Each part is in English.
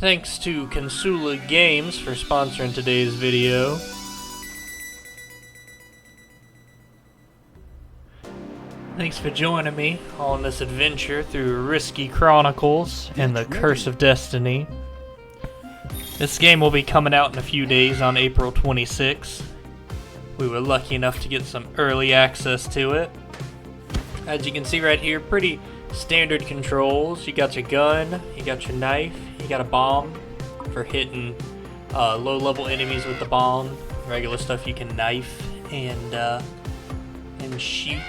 Thanks to Consula Games for sponsoring today's video. Thanks for joining me on this adventure through Risky Chronicles and the Curse of Destiny. This game will be coming out in a few days on April 26th. We were lucky enough to get some early access to it. As you can see right here, pretty standard controls. You got your gun, you got your knife, you got a bomb for hitting low-level enemies with the bomb. Regular stuff you can knife and shoot.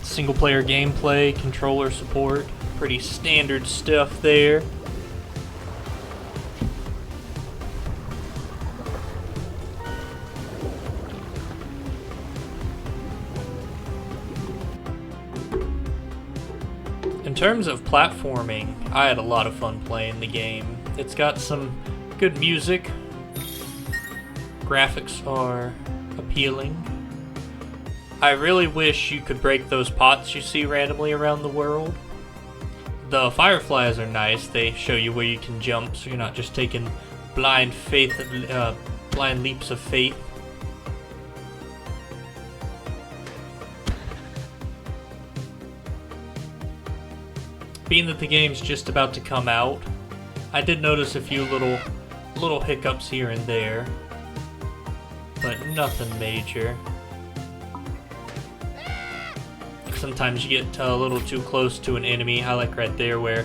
Single-player gameplay, controller support, pretty standard stuff there. In terms of platforming, I had a lot of fun playing the game. It's got some good music. Graphics are appealing. I really wish you could break those pots you see randomly around the world. The fireflies are nice. They show you where you can jump, so you're not just taking blind leaps of faith. Being that the game's just about to come out, I did notice a few little hiccups here and there, but nothing major. Sometimes you get a little too close to an enemy. I like right there where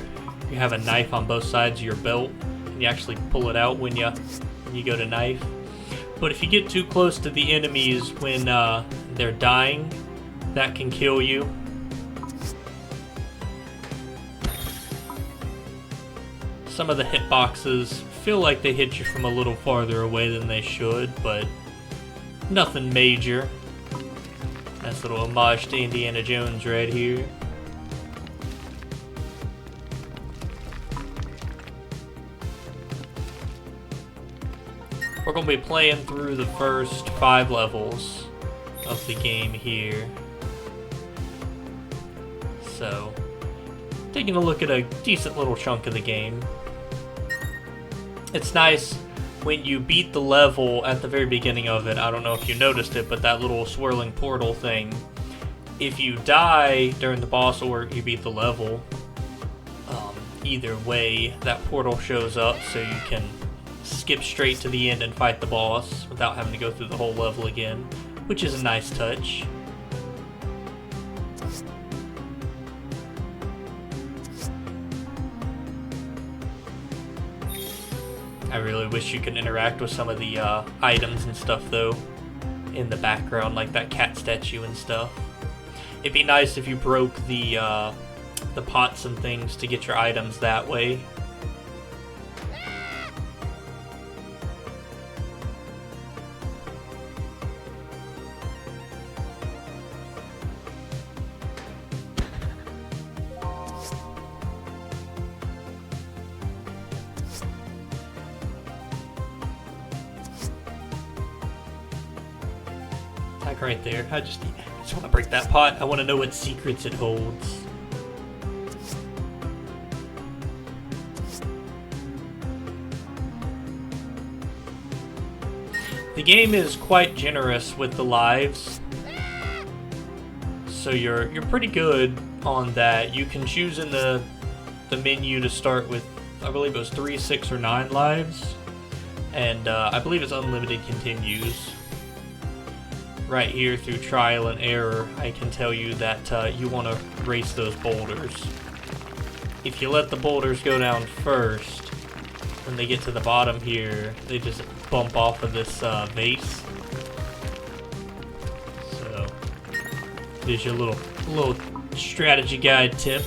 you have a knife on both sides of your belt and you actually pull it out when you go to knife. But if you get too close to the enemies when they're dying, that can kill you. Some of the hitboxes feel like they hit you from a little farther away than they should, but nothing major. Nice little homage to Indiana Jones right here. We're going to be playing through the first 5 levels of the game here. So, taking a look at a decent little chunk of the game. It's nice when you beat the level at the very beginning of it. I don't know if you noticed it, but that little swirling portal thing, if you die during the boss or you beat the level, either way, that portal shows up so you can skip straight to the end and fight the boss without having to go through the whole level again, which is a nice touch. I really wish you could interact with some of the items and stuff, though, in the background, like that cat statue and stuff. It'd be nice if you broke the pots and things to get your items that way. Like right there. I just want to break that pot. I want to know what secrets it holds. The game is quite generous with the lives, so you're pretty good on that. You can choose in the menu to start with, I believe it was 3, 6, or 9 lives, and I believe it's unlimited continues. Right here through trial and error, I can tell you that you want to race those boulders. If you let the boulders go down first, when they get to the bottom here, they just bump off of this vase. So, here's your little strategy guide tip.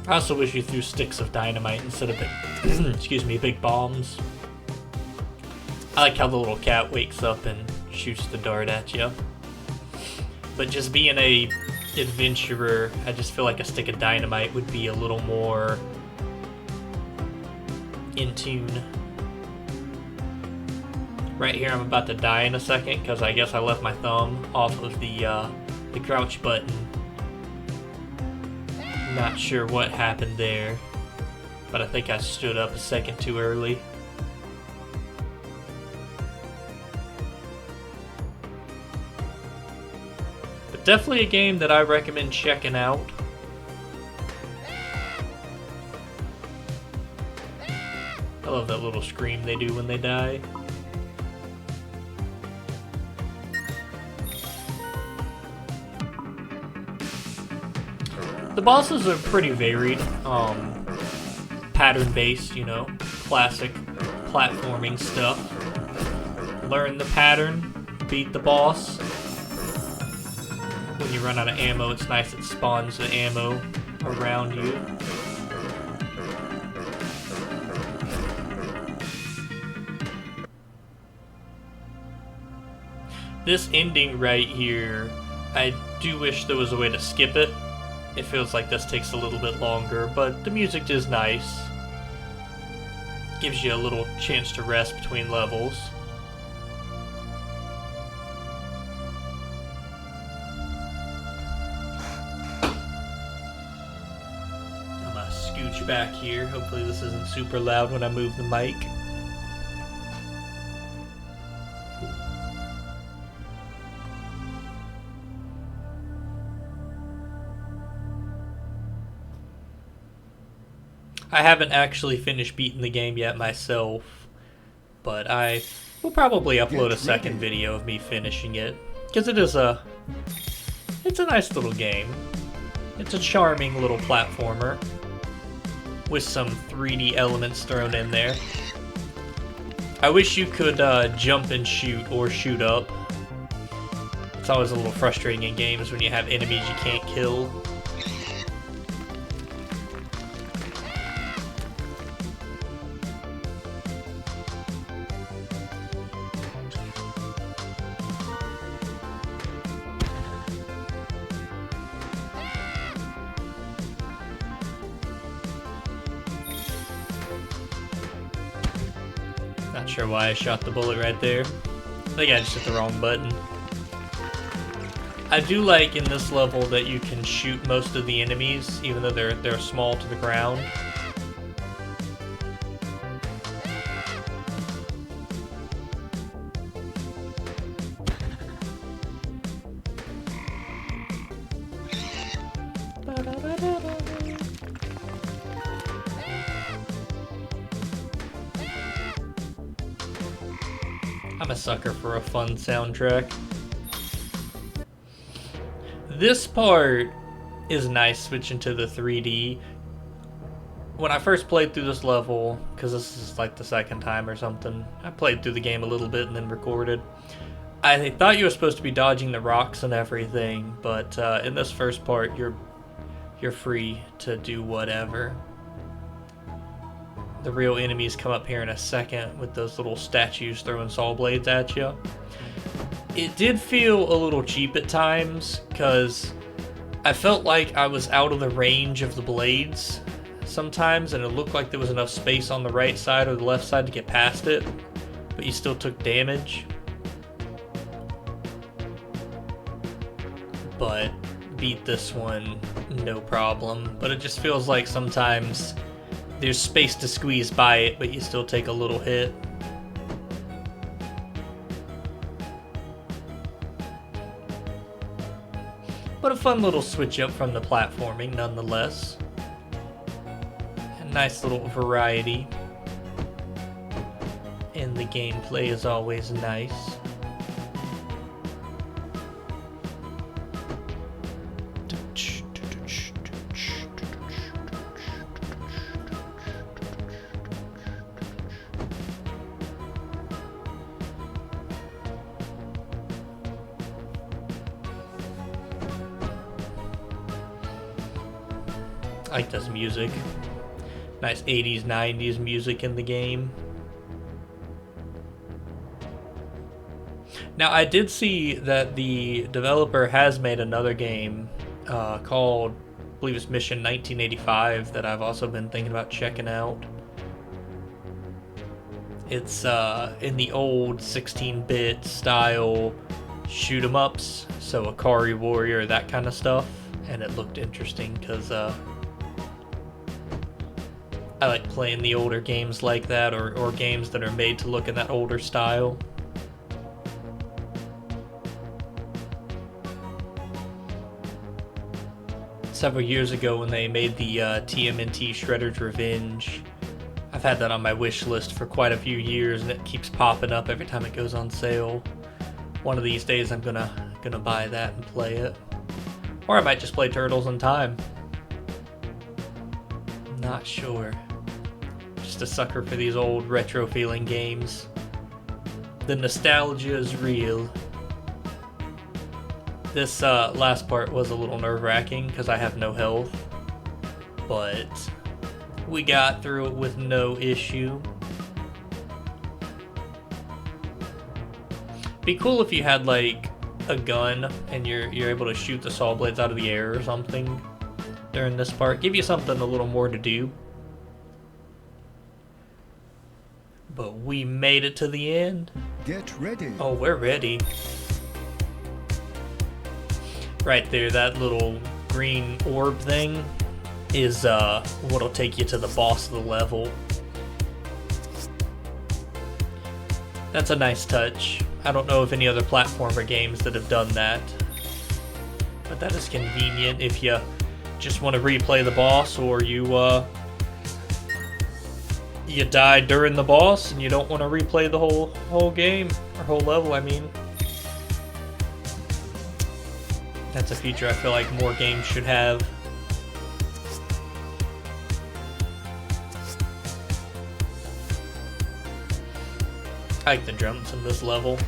I also wish you threw sticks of dynamite instead of big bombs. I like how the little cat wakes up and shoots the dart at you. But just being a adventurer, I just feel like a stick of dynamite would be a little more in tune. Right here, I'm about to die in a second because I guess I left my thumb off of the crouch button. Not sure what happened there, but I think I stood up a second too early. But definitely a game that I recommend checking out. I love that little scream they do when they die. The bosses are pretty varied, pattern-based, you know, classic platforming stuff. Learn the pattern, beat the boss. When you run out of ammo, it's nice it spawns the ammo around you. This ending right here, I do wish there was a way to skip it. It feels like this takes a little bit longer, but the music is nice. Gives you a little chance to rest between levels. I'm gonna scooch back here. Hopefully this isn't super loud when I move the mic. I haven't actually finished beating the game yet myself, but I will probably upload a second video of me finishing it, because it's a nice little game. It's a charming little platformer with some 3D elements thrown in there. I wish you could jump and shoot or shoot up. It's always a little frustrating in games when you have enemies you can't kill. Not sure why I shot the bullet right there. I think I just hit the wrong button. I do like in this level that you can shoot most of the enemies, even though they're small to the ground. I'm a sucker for a fun soundtrack. This part is nice, switching to the 3D. When I first played through this level, because this is like the second time or something, I played through the game a little bit and then recorded. I thought you were supposed to be dodging the rocks and everything, but in this first part, you're free to do whatever. The real enemies come up here in a second with those little statues throwing saw blades at you. It did feel a little cheap at times, because I felt like I was out of the range of the blades sometimes, and it looked like there was enough space on the right side or the left side to get past it, but you still took damage. But beat this one, no problem. But it just feels like sometimes there's space to squeeze by it, but you still take a little hit. But a fun little switch up from the platforming nonetheless. A nice little variety. And the gameplay is always nice. I like this music. Nice 80s, 90s music in the game. Now, I did see that the developer has made another game called, I believe it's Mission 1985, that I've also been thinking about checking out. It's in the old 16-bit style shoot 'em ups, so Akari Warrior, that kind of stuff, and it looked interesting because I like playing the older games like that, or games that are made to look in that older style. Several years ago when they made the TMNT Shredder's Revenge, I've had that on my wish list for quite a few years, and it keeps popping up every time it goes on sale. One of these days I'm gonna buy that and play it. Or I might just play Turtles in Time. Not sure. Just a sucker for these old retro feeling games. The nostalgia is real. This last part was a little nerve-wracking because I have no health, but we got through it with no issue. Be cool if you had like a gun and you're able to shoot the saw blades out of the air or something during this part. Give you something a little more to do. But we made it to the end. Get ready. Oh, we're ready. Right there, that little green orb thing is what'll take you to the boss of the level. That's a nice touch. I don't know of any other platformer games that have done that, but that is convenient if you just want to replay the boss, or you died during the boss and you don't want to replay the whole game, or whole level, I mean. That's a feature I feel like more games should have. I like the jumps in this level.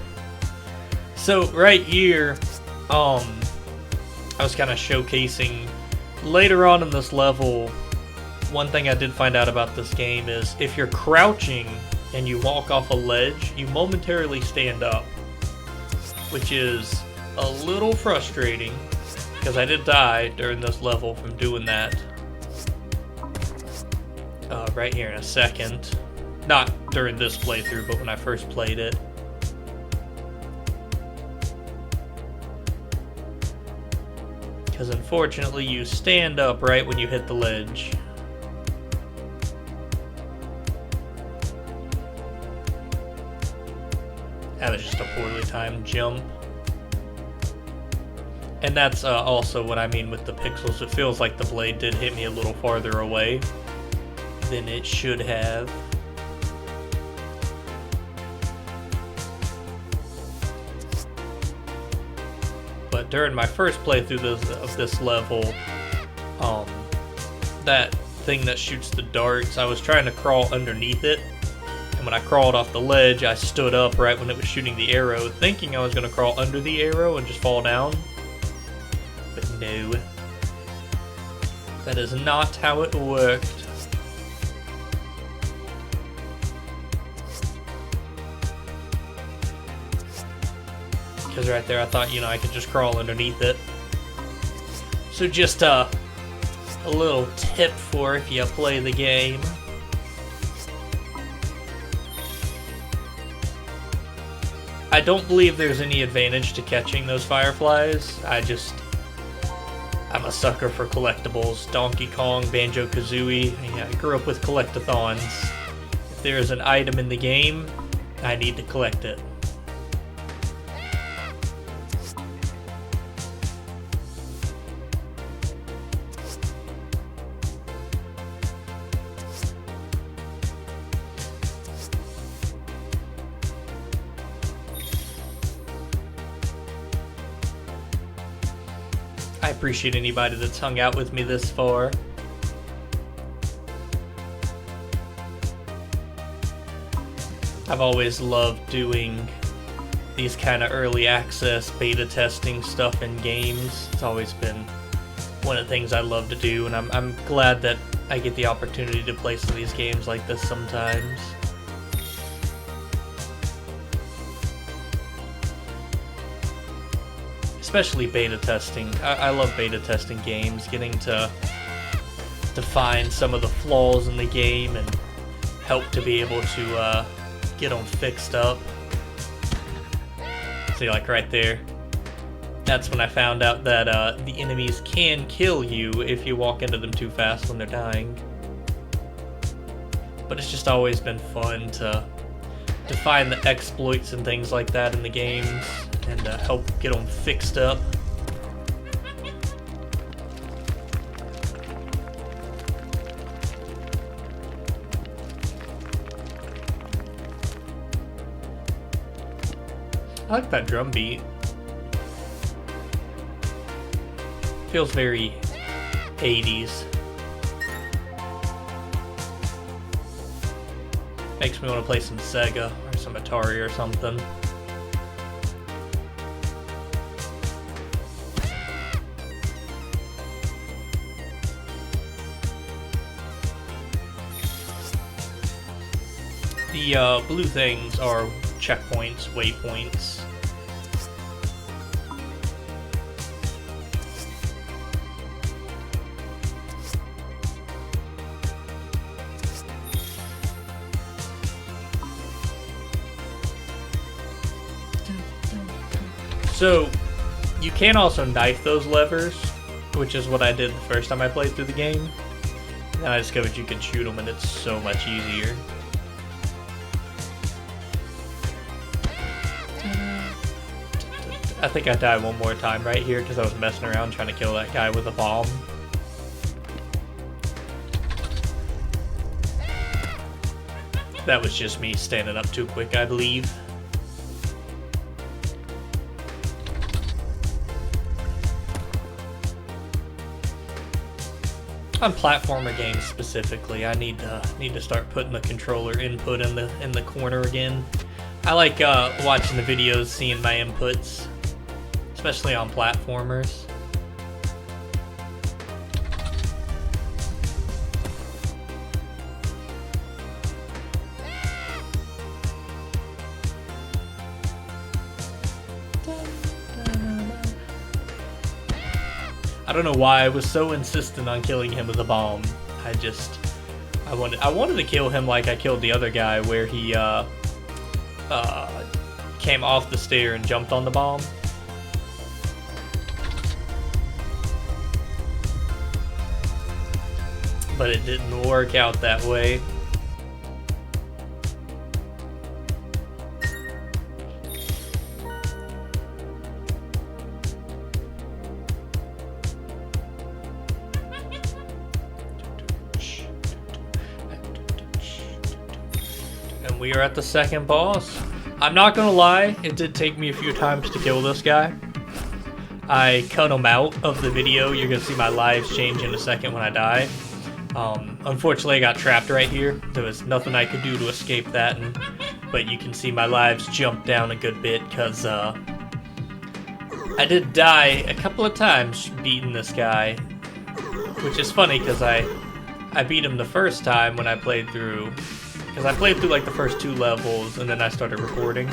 So right here, I was kind of showcasing later on in this level. One thing I did find out about this game is if you're crouching and you walk off a ledge, you momentarily stand up, which is a little frustrating because I did die during this level from doing that. Right here in a second. Not during this playthrough, but when I first played it. Because unfortunately you stand up right when you hit the ledge. That was just a poorly timed jump. And that's also what I mean with the pixels. It feels like the blade did hit me a little farther away than it should have. But during my first playthrough of this level, that thing that shoots the darts, I was trying to crawl underneath it. And when I crawled off the ledge, I stood up right when it was shooting the arrow, thinking I was going to crawl under the arrow and just fall down. But no. That is not how it worked. Because right there I thought, I could just crawl underneath it. So just a little tip for if you play the game. I don't believe there's any advantage to catching those fireflies. I'm a sucker for collectibles. Donkey Kong, Banjo-Kazooie. I grew up with collectathons. If there's an item in the game, I need to collect it. I appreciate anybody that's hung out with me this far. I've always loved doing these kind of early access beta testing stuff in games. It's always been one of the things I love to do, and I'm glad that I get the opportunity to play some of these games like this sometimes. Especially beta testing. I love beta testing games, getting to find some of the flaws in the game and help to be able to get them fixed up. See, like right there. That's when I found out that the enemies can kill you if you walk into them too fast when they're dying. But it's just always been fun to find the exploits and things like that in the games and help get them fixed up. I like that drum beat. Feels very 80s. Makes me want to play some Sega or some Atari or something. The blue things are checkpoints, waypoints. So, you can also knife those levers, which is what I did the first time I played through the game. And I discovered you can shoot them and it's so much easier. I think I died one more time right here because I was messing around trying to kill that guy with a bomb. That was just me standing up too quick, I believe. On platformer games specifically, I need to start putting the controller input in the corner again. I like watching the videos, seeing my inputs, especially on platformers. I don't know why I was so insistent on killing him with a bomb. I wanted to kill him like I killed the other guy, where he came off the stair and jumped on the bomb. But it didn't work out that way. And we are at the second boss. I'm not gonna lie, it did take me a few times to kill this guy. I cut him out of the video. You're gonna see my lives change in a second when I die. Unfortunately, I got trapped right here. There was nothing I could do to escape that, but you can see my lives jump down a good bit because I did die a couple of times beating this guy, which is funny because I beat him the first time when I played through, because I played through like the first 2 levels and then I started recording.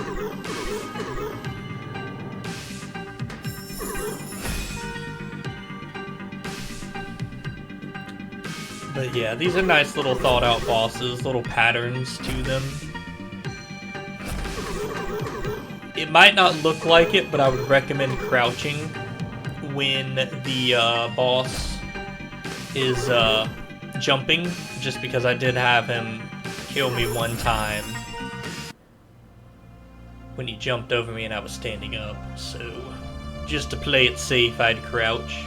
But yeah, these are nice little thought out bosses, little patterns to them. It might not look like it, but I would recommend crouching when the boss is jumping, just because I did have him kill me one time when he jumped over me and I was standing up. So just to play it safe, I'd crouch.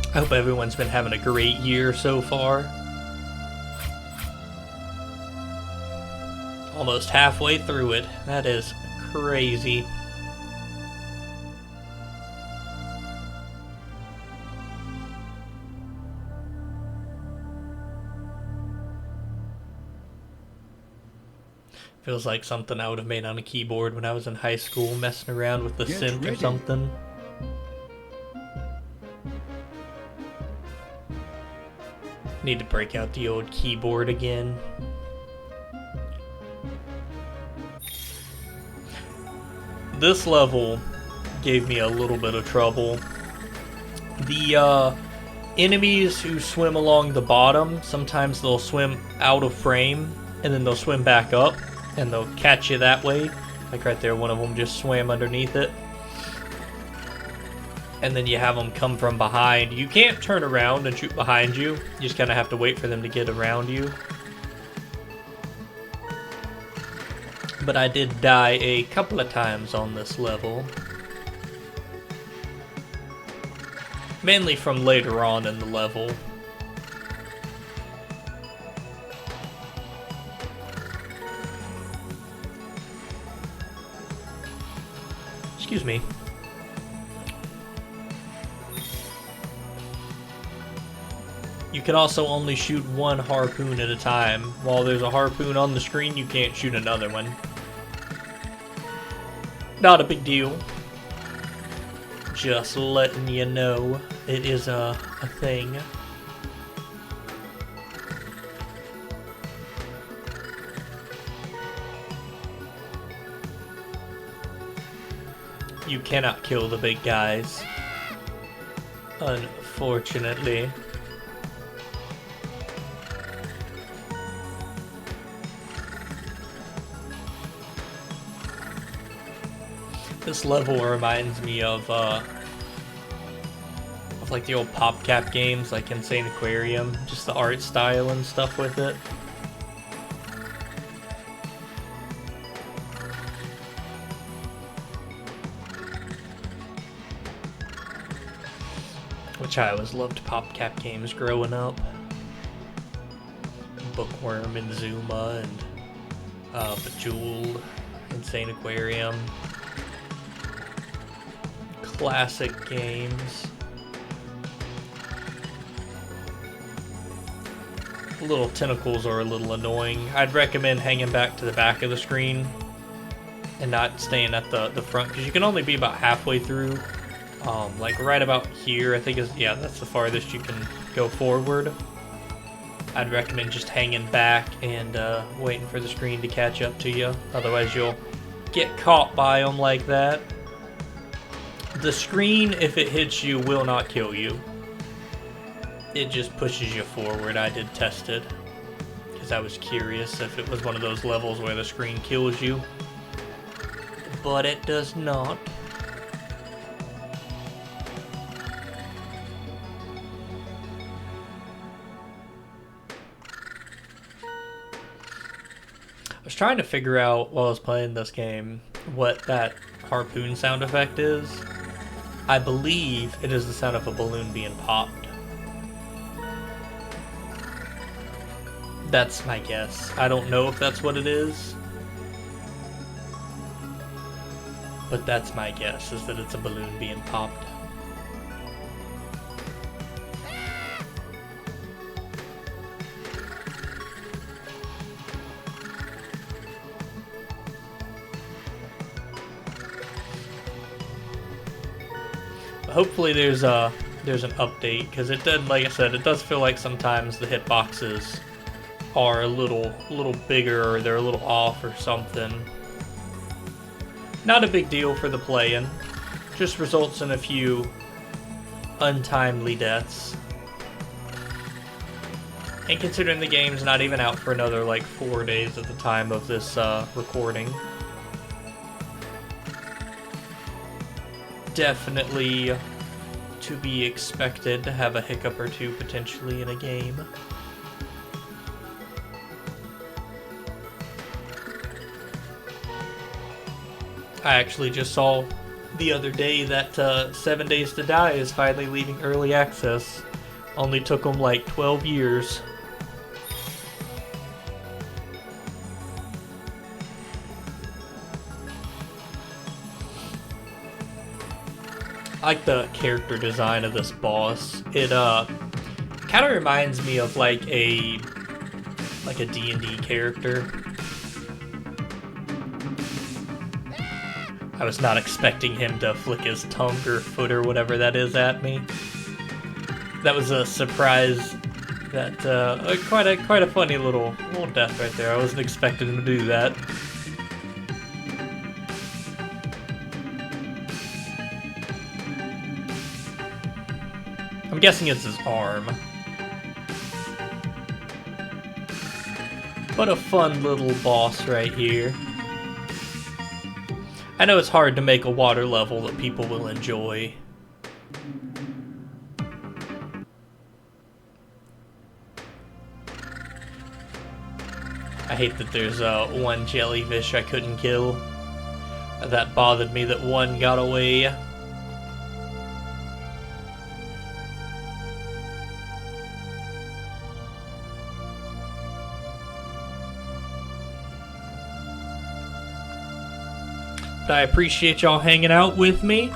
I hope everyone's been having a great year so far. Almost halfway through it. That is crazy. Feels like something I would have made on a keyboard when I was in high school, messing around with the synth or something. Need to break out the old keyboard again. This level gave me a little bit of trouble. The enemies who swim along the bottom, sometimes they'll swim out of frame, and then they'll swim back up, and they'll catch you that way. Like right there, one of them just swam underneath it. And then you have them come from behind. You can't turn around and shoot behind you. You just kind of have to wait for them to get around you. But I did die a couple of times on this level. Mainly from later on in the level. Excuse me. You can also only shoot one harpoon at a time. While there's a harpoon on the screen, you can't shoot another one. Not a big deal. Just letting you know it is a thing. You cannot kill the big guys, unfortunately. This level reminds me of like the old PopCap games, like Insane Aquarium, just the art style and stuff with it. Which I always loved PopCap games growing up. Bookworm and Zuma and Bejeweled, Insane Aquarium. Classic games. Little tentacles are a little annoying. I'd recommend hanging back to the back of the screen and not staying at the front, because you can only be about halfway through. Like right about here, I think is, yeah, that's the farthest you can go forward. I'd recommend just hanging back and waiting for the screen to catch up to you. Otherwise you'll get caught by them like that. The screen, if it hits you, will not kill you. It just pushes you forward. I did test it because I was curious if it was one of those levels where the screen kills you. But it does not. I was trying to figure out while I was playing this game what that harpoon sound effect is. I believe it is the sound of a balloon being popped. That's my guess. I don't know if that's what it is, but that's my guess, is that it's a balloon being popped. Hopefully there's an update, because it did, like I said, it does feel like sometimes the hitboxes are a little bigger, or they're a little off or something. Not a big deal for the playing, just results in a few untimely deaths. And considering the game's not even out for another like 4 days at the time of this recording. Definitely to be expected to have a hiccup or two potentially in a game. I actually just saw the other day that 7 Days to Die is finally leaving early access. Only took them like 12 years. I like the character design of this boss. It kind of reminds me of like a D&D character. I was not expecting him to flick his tongue or foot or whatever that is at me. That was a surprise. That quite a funny little death right there. I wasn't expecting him to do that. I'm guessing it's his arm. What a fun little boss right here. I know it's hard to make a water level that people will enjoy. I hate that there's one jellyfish I couldn't kill. That bothered me that one got away. But I appreciate y'all hanging out with me,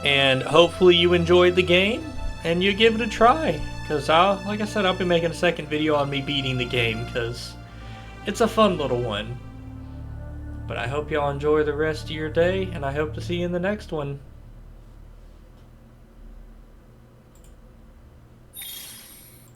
and hopefully you enjoyed the game and you give it a try. Because like I said, I'll be making a second video on me beating the game because it's a fun little one. But I hope y'all enjoy the rest of your day, and I hope to see you in the next one.